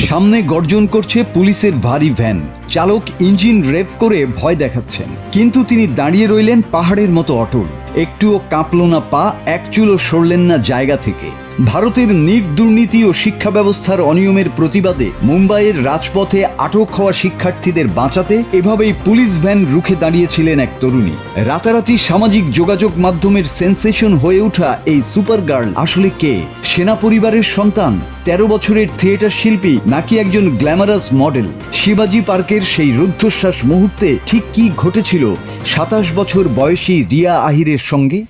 সামনে গর্জন করছে পুলিশের ভারী ভ্যান। চালক ইঞ্জিন রেভ করে ভয় দেখাচ্ছেন, কিন্তু তিনি দাঁড়িয়ে রইলেন পাহাড়ের মতো অটল। একটুও কাঁপল না পা, এক চুলও সরলেন না জায়গা থেকে। ভারতের নিট দুর্নীতি ও শিক্ষা ব্যবস্থার অনিয়মের প্রতিবাদে মুম্বাইয়ের রাজপথে আটক হওয়া শিক্ষার্থীদের বাঁচাতে এভাবেই পুলিশ ভ্যান রুখে দাঁড়িয়েছিলেন এক তরুণী। রাতারাতি সামাজিক যোগাযোগ মাধ্যমের সেন্সেশন হয়ে ওঠা এই সুপার গার্ল আসলে কে? সেনা পরিবারের সন্তান, ১৩ বছরের থিয়েটার শিল্পী, নাকি একজন গ্ল্যামারাস মডেল? শিবাজি পার্কের সেই রুদ্ধশ্বাস মুহূর্তে ঠিক কি ঘটেছিল ২৭ বছর বয়সী রিয়া আহিরের সঙ্গে?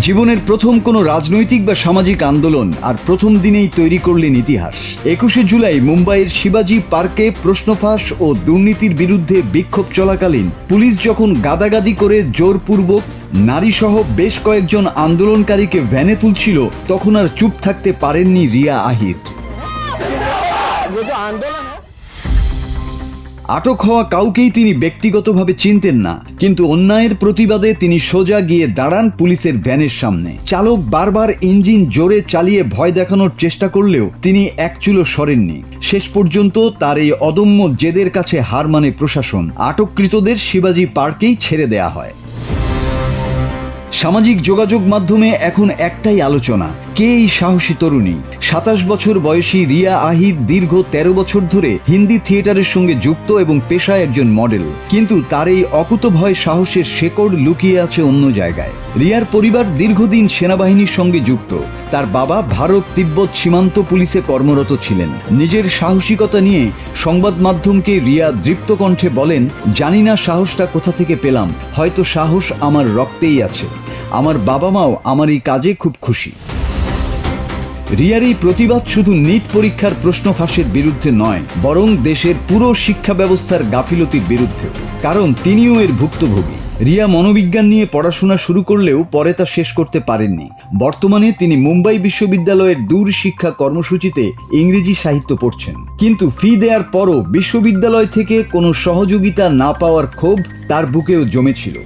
জীবনের প্রথম কোনো রাজনৈতিক বা সামাজিক আন্দোলন আর প্রথম দিনেই তৈরি করলেন ইতিহাস। ২১শে জুলাই মুম্বাইয়ের শিবাজি পার্কে প্রশ্নফাঁস ও দুর্নীতির বিরুদ্ধে বিক্ষোভ চলাকালীন পুলিশ যখন গাদাগাদি করে জোরপূর্বক নারীসহ বেশ কয়েকজন আন্দোলনকারীকে ভ্যানে তুলছিল, তখন আর চুপ থাকতে পারেননি রিয়া আহির। আটক হওয়া কাউকেই তিনি ব্যক্তিগতভাবে চিনতেন না, কিন্তু অন্যায়ের প্রতিবাদে তিনি সোজা গিয়ে দাঁড়ান পুলিশের ভ্যানের সামনে। চালক বারবার ইঞ্জিন জোরে চালিয়ে ভয় দেখানোর চেষ্টা করলেও তিনি এক চুলও সরেননি। শেষ পর্যন্ত তার এই অদম্য জেদের কাছে হার মানে প্রশাসন। আটককৃতদের শিবাজি পার্কেই ছেড়ে দেয়া হয়। সামাজিক যোগাযোগ মাধ্যমে এখন একটাই আলোচনা, কে এই সাহসী তরুণী? ২৭ বছর বয়সী রিয়া আহির দীর্ঘ ১৩ বছর ধরে হিন্দি থিয়েটারের সঙ্গে যুক্ত এবং পেশায় একজন মডেল। কিন্তু তার এই অকুতভয় সাহসের শেকড় লুকিয়ে আছে অন্য জায়গায়। রিয়ার পরিবার দীর্ঘদিন সেনাবাহিনীর সঙ্গে যুক্ত। তার বাবা ভারত তিব্বত সীমান্ত পুলিশে কর্মরত ছিলেন। নিজের সাহসিকতা নিয়ে সংবাদ মাধ্যমকে রিয়া দৃপ্ত কণ্ঠে বলেন, জানি না সাহসটা কোথা থেকে পেলাম, হয়তো সাহস আমার রক্তেই আছে। আমার বাবা মাও আমার এই কাজে খুব খুশি। রিয়ার এই প্রতিবাদ শুধু নিট পরীক্ষার প্রশ্ন ফাঁসের বিরুদ্ধে নয়, বরং দেশের পুরো শিক্ষা ব্যবস্থার গাফিলতির বিরুদ্ধে। কারণ তিনিও এর ভুক্তভোগী। রিয়া মনোবিজ্ঞান নিয়ে পড়াশোনা শুরু করলেও পরে তা শেষ করতে পারেননি। বর্তমানে তিনি মুম্বাই বিশ্ববিদ্যালয়ের দূর শিক্ষা কর্মসূচিতে ইংরেজি সাহিত্য পড়ছেন। কিন্তু ফি দেওয়ার পরও বিশ্ববিদ্যালয় থেকে কোনো সহযোগিতা না পাওয়ার ক্ষোভ তার বুকেও জমেছিল।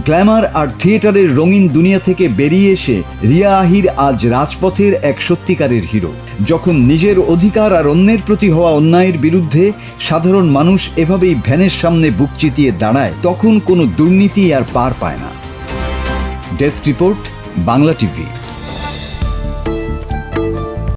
গ্ল্যামার আর থিয়েটারের রঙিন দুনিয়া থেকে বেরিয়ে এসে রিয়া আহির আজ রাজপথের এক সত্যিকারের হিরো। যখন নিজের অধিকার আর অন্যের প্রতি হওয়া অন্যায়ের বিরুদ্ধে সাধারণ মানুষ এভাবেই ভ্যানের সামনে বুক চিতিয়ে দাঁড়ায়, তখন কোনো দুর্নীতি আর পার পায় না। Desk report, Bangla TV.